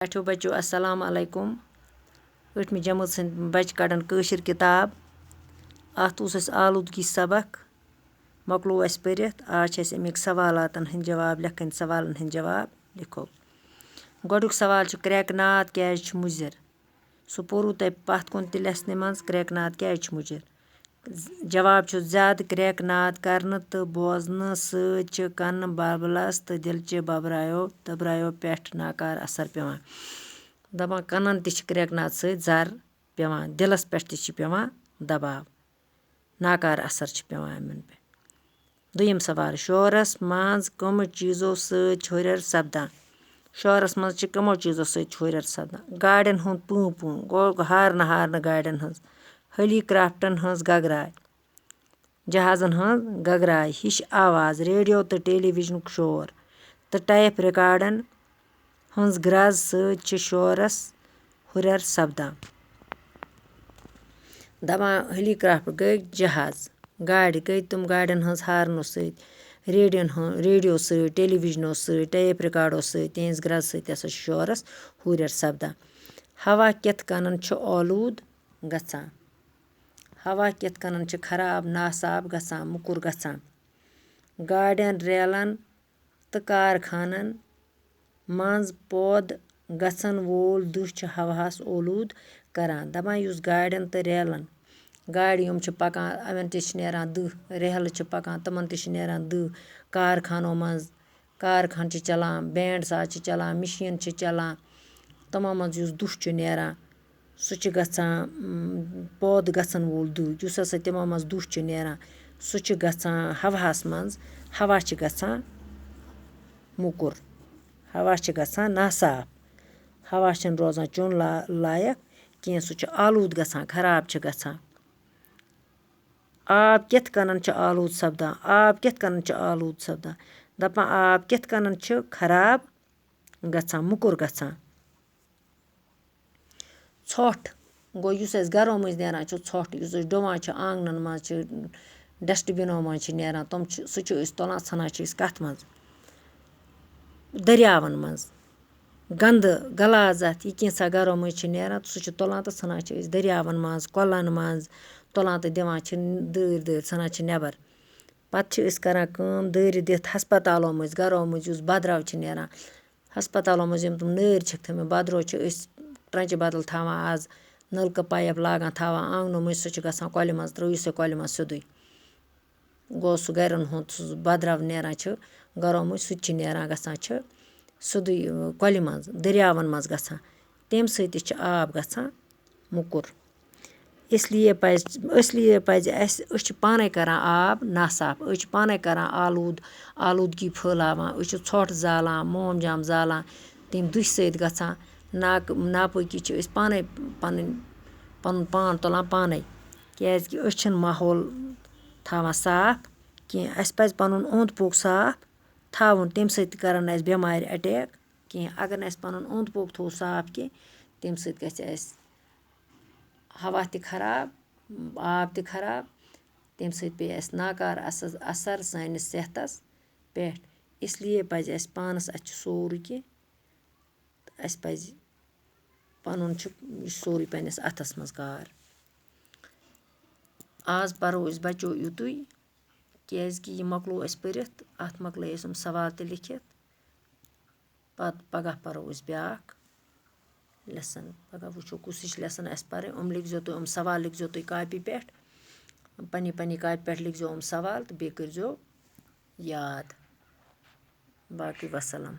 बैठो बच्चों अस्सलाम अलैकुम 8वीं जमात सन्द बच्चे कड़न कٲشِر किताब अत ओस अस आलूदगी सबक मकलो अस परित आज छ अमिक सवालातन हंद जवाब लेखन सवालन हंद जवाब लिखो गोडुक सवाल छ क्रैकनाद क्याज छ मुजिर सु पोरू तय पथ कुन त लेसने मंज क्रैकनाद क्याज छ मुजिर जवाब छ ज्यादा क्रैकनाद करन तो बोजन सच छ कन बबलस तो दिलचि दबरायो पेठ नाकार असर पेवान दपान कनन त छ क्रैकनाद सच जर पेवान दिलस पेठ त छ पेवान दबाव नाकार असर छ पेवान यमन पे दुयम सवाल शोरस मंज कम चीजों सच हुरर सपदान शोरस मंज छ कमो चीजों सच हुरर सपदान गाड़ियन हुंद पू पू गो हारन गाड़ियन हंस हेलीकॉप्टरन हंस गगराय जहाजन हंस गगराय हिश आवाज रेडियो तो टेलीविजन शोर तो टाइप रिकॉर्डन हंस ग्रज सच छ शोरस हुरर सपदान दपान हेलीकॉप्टर गई जहाज गाड़ी गई तुम गाड़ियन हंस हारनो सच रेडियो सच टेलीविजनो सच टाइप रिकॉर्डो सच तिहंज ग्रज सच हसा शोरस हुरर सपदान हवा कित कनन छ आलूद गछान हवा कित कनन छ खराब नासाब गछान मुकुर गछान गाड़ियन रेलन तो कारखानन मंज पौध गछन वोल दुह छ हवास ओलूद करान दपान युस गाड़ियन तो रेलन गाड़ी यम छ पकान अवन त छ नेरान दुह रेहल छ पकान तमन त छ नेरान दुह कारखानो मंज कारखान छ चलान बैंड साज छ चलान मशीन छ चलान तमो मंज युस दुह छ नेरान सु छ गछान पौध गछन वोल दुह युस हसा तमो मंज दुह छ नेरान सु छ गछान हवास मंज हवा छ गछान मुकुर हवा छ गछान नासाफ हवा छ रोजान चुन लायक कह सु छ आलूद गछान खराब छ गछान आब कित कनन छ आलूद सपदान आब कित कनन छ आलूद सपदान दपान आब कित कनन छ खराब गछान मुकुर गछान ژھۄٹھ गो युस अस घरो मज नेरान छ ژھۄٹھ युस अस डुवान छ आंगनन मज छ डस्टबिनो मज छ नेरान तम छ सु छ अस तुलान ژھنان छ अस कथ मज दरियावन मज गंद गलाजत ये कैसा घरो मज छ नेरान सु छ तुलान तो ژھنان छ अस दरियावन मज कोलन मज तुलान तो दिवान छ दर ژھنان छ नेबर पत छ अस करन काम दर दित हस्पतालो मज घरो मज युस बदराव छ नेरान हस्पतालो मज यम तुम नर छ थमे बदरो छ अस ट्रंच बदल थावान आज नलका पाइप लागान थावान आंगनो मज सु छ गछान कोलि मज त्रयु से कोलि मज सिधुई गो सु गरन हुंद बदराव नेरान छ घरो मज सु छ नेरान गछान छ सिधुई कोलि मज दरियावन मज गछान तेम सति छ आब गछान मुकुर इसलिए पज अस पाने करान आब नासाफ अस पाने करान आलूदगी फैलावान अस ژھۄٹھ जालान मोम जाम जालान तम दुह सत गछान नापकी छ अस पाने पन पान तुलान पाने क्याज कि अस छन माहौल थावान साफ कह अस पज पनुन ओंद पोक साफ थाउन तम सत करन अस बेमार अटैक कह अगर न अस पनुन ओंद पोक थो साफ कह तम सत गछ अस हवा त खराब आब त खराब तम सत पे अस नाकार असर सानिस सेहतस पेठ इसलिए पज अस पानस अच सोरे कह अस पज पनुन छ सोरे पन्नस अथस मज कार आज परो अस बच्चो युतुई क्याज कि ये मकलो अस परित अत मकले अस सवाल त लिखित पत पगह परो अस ब्याक लेसन पगह वुचो कुस हिच लेसन अस पर लिखजो तो सवाल लिखजो तो कॉपी पेठ पन्नी कॉपी पेठ लिखजो सवाल तो बे करजो याद बाकी वसलम।